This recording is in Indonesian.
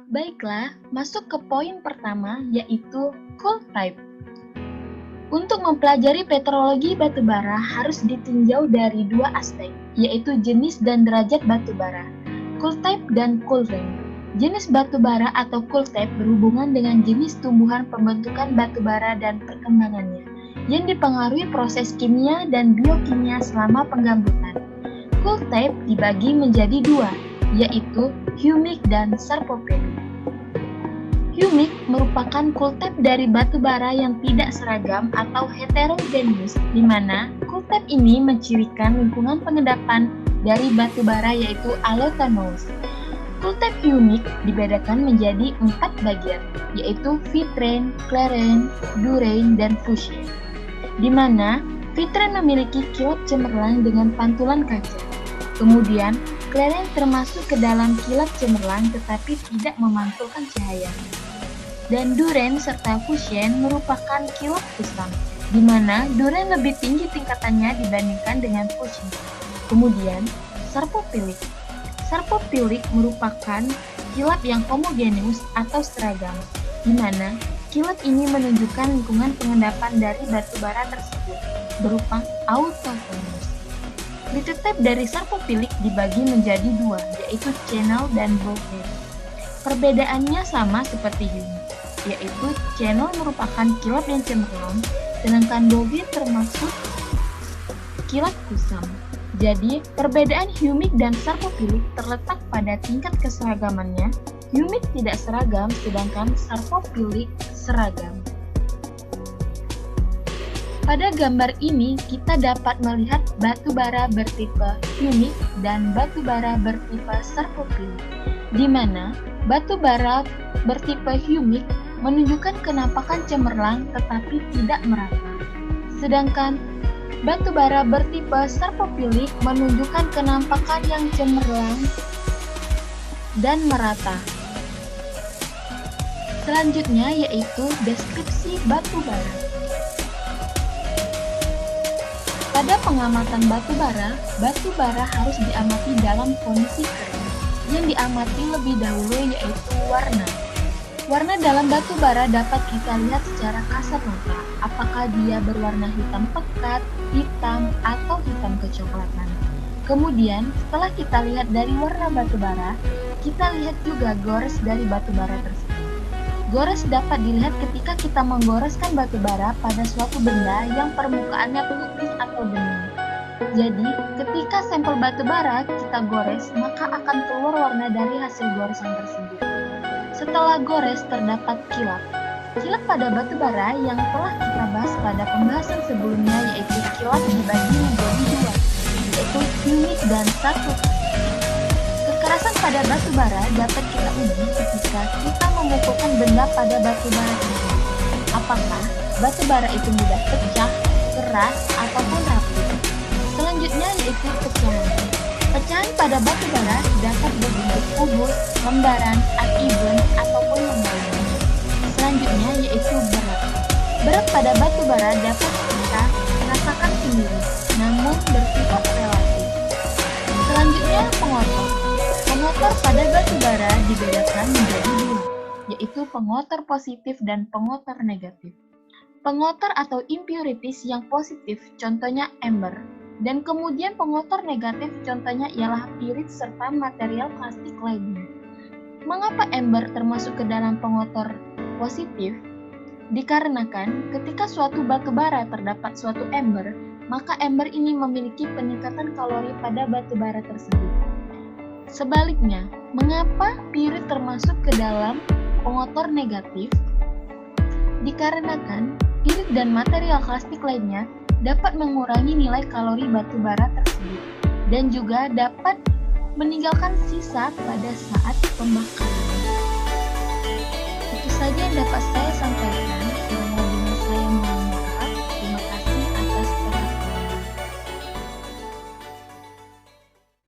Baiklah, masuk ke poin pertama yaitu cool type. Untuk mempelajari petrologi batubara harus ditinjau dari dua aspek, yaitu jenis dan derajat batubara, cool type dan cool range. Jenis batubara atau cool type berhubungan dengan jenis tumbuhan pembentukan batubara dan perkembangannya, yang dipengaruhi proses kimia dan biokimia selama penggambutan. Cool type dibagi menjadi dua, yaitu humic dan sarcopenic. Humic merupakan cool type dari batu bara yang tidak seragam atau heterogeneous, di mana cool type ini mencirikan lingkungan pengendapan dari batu bara yaitu allothonous. Cool type humic dibedakan menjadi 4 bagian, yaitu vitrain, clearance, durain, dan fuchsia, di mana vitrain memiliki kilap cemerlang dengan pantulan kaca. Kemudian, clearance termasuk ke dalam kilap cemerlang tetapi tidak memantulkan cahaya. Dan durain serta fuchsia merupakan kilap kusam, di mana durain lebih tinggi tingkatannya dibandingkan dengan fuchsia. Kemudian, sarcopenic. Sarcopenic merupakan kilap yang homogeneus atau seragam, di mana kilap ini menunjukkan lingkungan pengendapan dari batu bara tersebut, berupa autochthonous. Litotype dari sarcopenic dibagi menjadi dua, yaitu channel dan bowhead. Perbedaannya sama seperti humic, yaitu channel merupakan kilap yang cemerlang, sedangkan bowhead termasuk kilap kusam. Jadi, perbedaan humic dan sarcopenic terletak pada tingkat keseragamannya. Humic tidak seragam, sedangkan sarcopenic seragam. Pada gambar ini, kita dapat melihat batu bara bertipe humic dan batu bara bertipe sarcopenic, di mana batu bara bertipe humic menunjukkan kenampakan cemerlang tetapi tidak merata. Sedangkan batu bara bertipe sarcopenic menunjukkan kenampakan yang cemerlang dan merata. Selanjutnya yaitu deskripsi batu bara. Pada pengamatan batu bara harus diamati dalam kondisi kering. Yang diamati lebih dahulu yaitu warna. Warna dalam batu bara dapat kita lihat secara kasat mata, apakah dia berwarna hitam pekat, hitam, atau hitam kecoklatan. Kemudian, setelah kita lihat dari warna batu bara, kita lihat juga gores dari batu bara tersebut. Gores dapat dilihat ketika kita menggoreskan batu bara pada suatu benda yang permukaannya putih atau bening. Jadi, ketika sampel batu bara kita gores, maka akan keluar warna dari hasil goresan tersebut. Setelah gores terdapat kilap. Kilap pada batu bara yang telah kita bahas pada pembahasan sebelumnya yaitu kilap dibagi menjadi dua, yaitu humic dan sarcopenic. Kekerasan pada batu bara dapat kita uji ketika kita memukulkan benda pada batu bara ini. Apakah batu bara itu mudah pecah, keras, ataupun rapuh? Selanjutnya yaitu pecahan. Pecahan pada batu bara dapat berbentuk kubus, lembaran, uneven, ataupun membayang. Selanjutnya yaitu berat. Berat pada batu bara dapat kita rasakan sendiri, namun bersifat relatif. Selanjutnya pengotor. Pengotor pada batu bara dibedakan menjadi dua, yaitu pengotor positif dan pengotor negatif. Pengotor atau impurities yang positif contohnya ember. Dan kemudian pengotor negatif contohnya ialah pirit serta material plastik lainnya. Mengapa ember termasuk ke dalam pengotor positif? Dikarenakan ketika suatu batu bara terdapat suatu ember, maka ember ini memiliki peningkatan kalori pada batu bara tersebut. Sebaliknya, mengapa pirit termasuk ke dalam pengotor negatif? Dikarenakan pirit dan material plastik lainnya dapat mengurangi nilai kalori batu bara tersebut dan juga dapat meninggalkan sisa pada saat pembakaran. Itu saja yang dapat saya